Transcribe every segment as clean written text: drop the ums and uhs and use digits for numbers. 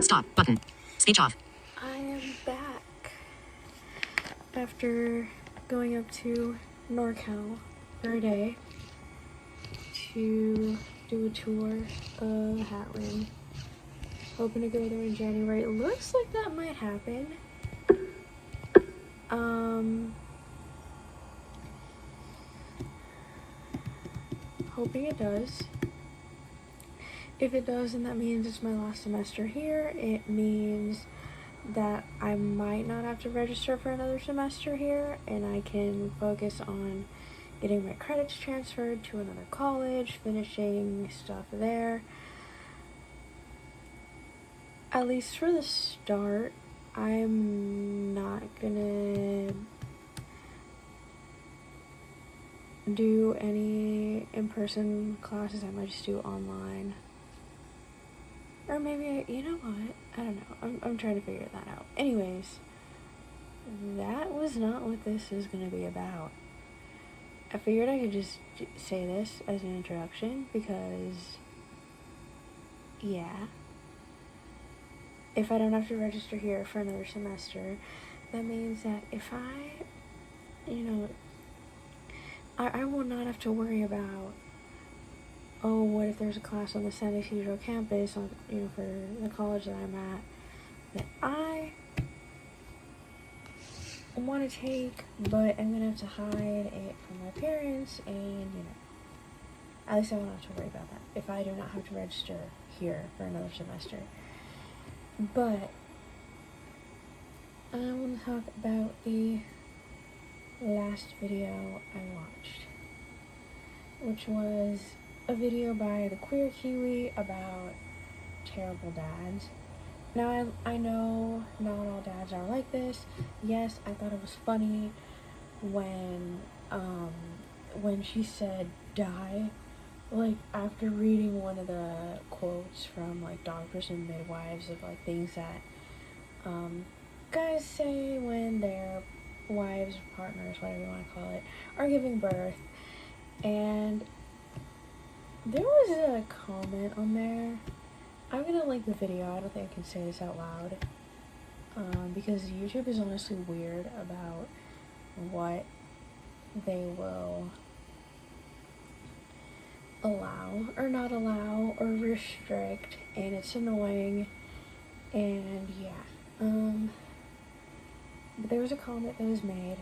Stop button. Speech off. I am back after going up to NorCal for a day to do a tour of Hatland. Hoping to go there in January. It looks like that might happen. Hoping it does. If it does, then that means it's my last semester here. It means that I might not have to register for another semester here, and I can focus on getting my credits transferred to another college, finishing stuff there. At least for the start, I'm not gonna do any in-person classes. I might just do online. Or maybe, you know what? I don't know. I'm trying to figure that out. Anyways, that was not what this is going to be about. I figured I could just say this as an introduction because, yeah, if I don't have to register here for another semester, that means that if I will not have to worry about, oh, what if there's a class on the San Isidro campus for the college that I'm at that I want to take, but I'm gonna have to hide it from my parents, and at least I won't have to worry about that if I do not have to register here for another semester. But I want to talk about the last video I watched, which was a video by the Queer Kiwi about terrible dads. Now, I know not all dads are like this. Yes, I thought it was funny when she said die. Like, after reading one of the quotes from, like, doctors and midwives of, like, things that guys say when their wives, partners, whatever you want to call it, are giving birth. And there was a comment on there. I'm gonna link the video. I don't think I can say this out loud. Because YouTube is honestly weird about what they will allow or not allow or restrict, and it's annoying. And yeah. But there was a comment that was made,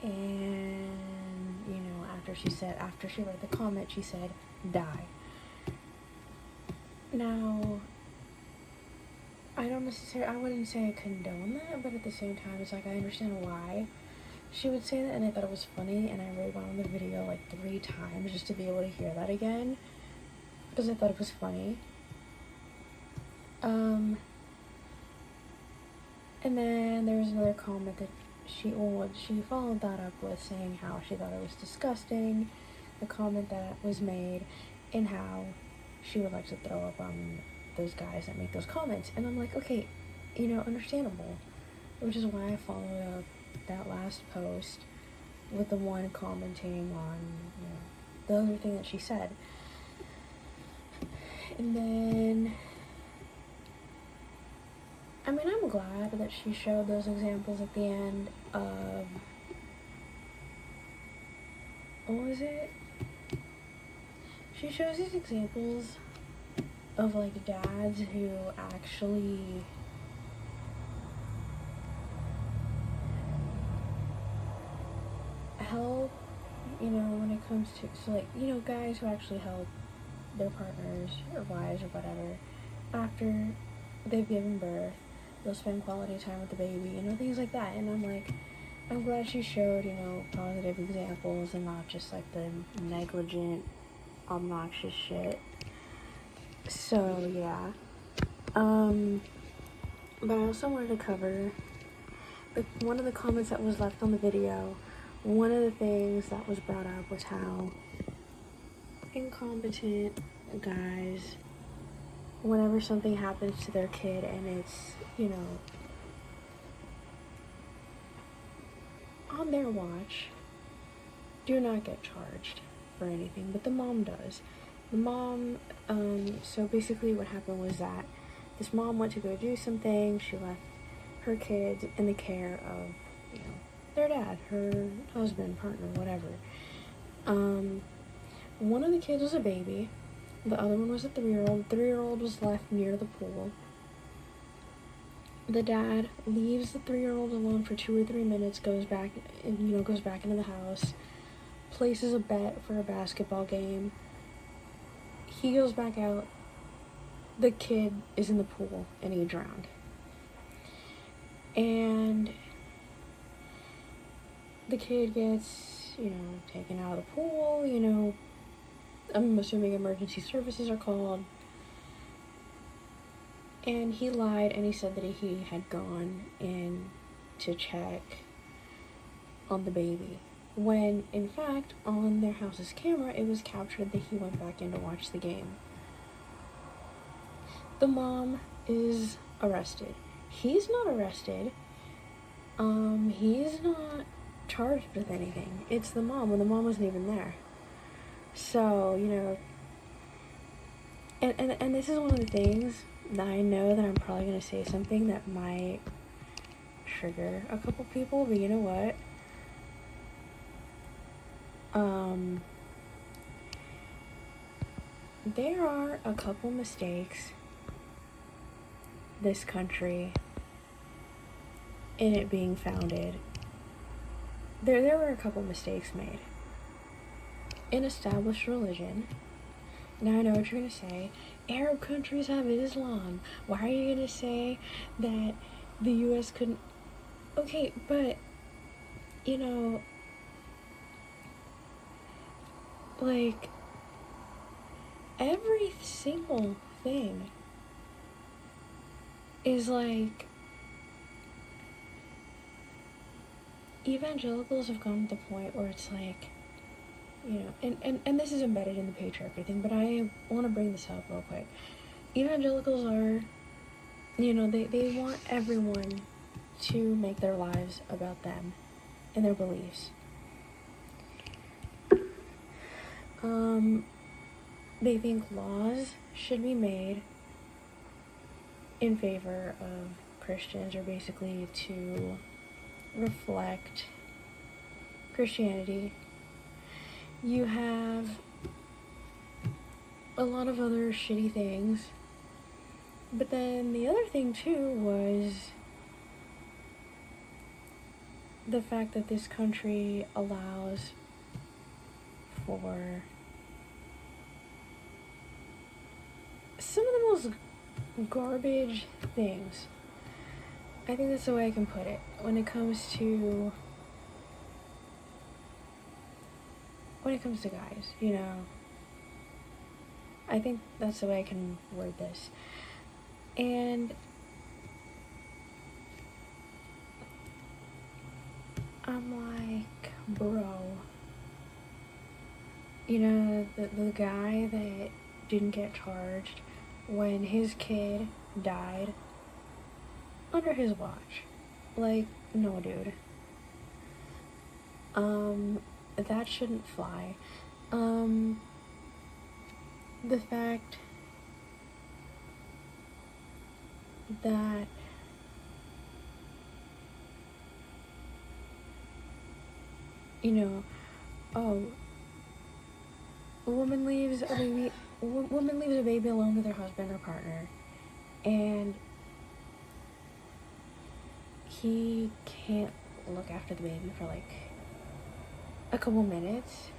and after she read the comment, she said die. Now, I wouldn't say I condone that, but at the same time, it's like I understand why she would say that, and I thought it was funny, and I rewound the video like 3 times just to be able to hear that again, because I thought it was funny. And then there was another comment that she followed that up with saying how she thought it was disgusting, the comment that was made, and how she would like to throw up on those guys that make those comments. And I'm like, okay, understandable. Which is why I followed up that last post with the one commenting on, the other thing that she said. And then, I'm glad that she showed those examples at the end of, what was it? She shows these examples of, like, dads who actually help, when it comes to, guys who actually help their partners or wives or whatever after they've given birth. They'll spend quality time with the baby, things like that. And I'm like, I'm glad she showed, positive examples and not just, like, the negligent, obnoxious shit. So, yeah. But I also wanted to cover one of the comments that was left on the video. One of the things that was brought up was how incompetent guys, whenever something happens to their kid and it's, on their watch, do not get charged for anything, but the mom does. The mom, so basically what happened was that this mom went to go do something. She left her kids in the care of, their dad, her husband, partner, whatever. One of the kids was a baby. The other one was a 3-year-old. The 3-year-old was left near the pool. The dad leaves the 3-year-old alone for 2 or 3 minutes, goes back into the house, places a bet for a basketball game. He goes back out. The kid is in the pool and he drowned. And the kid gets, taken out of the pool, I'm assuming emergency services are called. And he lied and he said that he had gone in to check on the baby. When, in fact, on their house's camera, it was captured that he went back in to watch the game. The mom is arrested. He's not arrested. He's not charged with anything. It's the mom, when the mom wasn't even there. So, and this is one of the things that I know that I'm probably going to say something that might trigger a couple people, but you know what? There are a couple mistakes this country in it being founded. There were a couple mistakes made. In established religion. Now I know what you're going to say. Arab countries have Islam. Why are you going to say that the U.S. couldn't? Okay, but, like, every single thing is like, evangelicals have gone to the point where it's like, and this is embedded in the patriarchy thing, but I want to bring this up real quick. Evangelicals are, they want everyone to make their lives about them and their beliefs. They think laws should be made in favor of Christians, or basically to reflect Christianity. You have a lot of other shitty things. But then the other thing too was the fact that this country allows for some of the most garbage things. I think that's the way I can put it. When it comes to guys, I think that's the way I can word this. And I'm like, bro, the guy that didn't get charged when his kid died under his watch. Like, no, dude. That shouldn't fly. The fact that a woman leaves a baby alone with her husband or partner, and he can't look after the baby for like a couple minutes.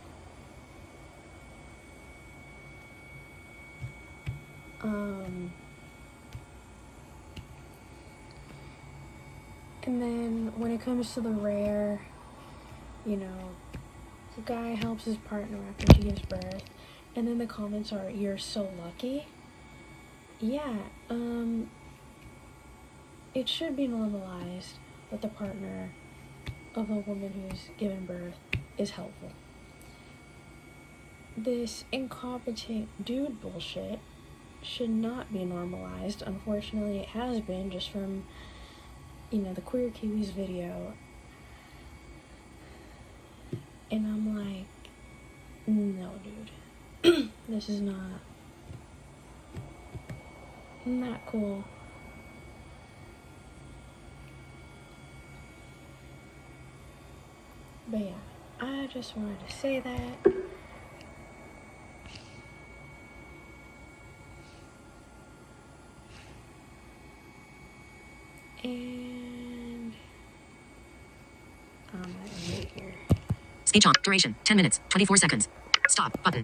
And then when it comes to the rare, the guy helps his partner after she gives birth, and then the comments are, "You're so lucky." Yeah, it should be normalized that the partner of a woman who's given birth is helpful. This incompetent dude bullshit should not be normalized. Unfortunately, it has been, just from, the Queer Kiwi's video. And I'm like, no, dude. This is not cool. But yeah, I just wanted to say that. And I'm gonna end it here. Speech on. Duration 10 minutes, 24 seconds. Stop button.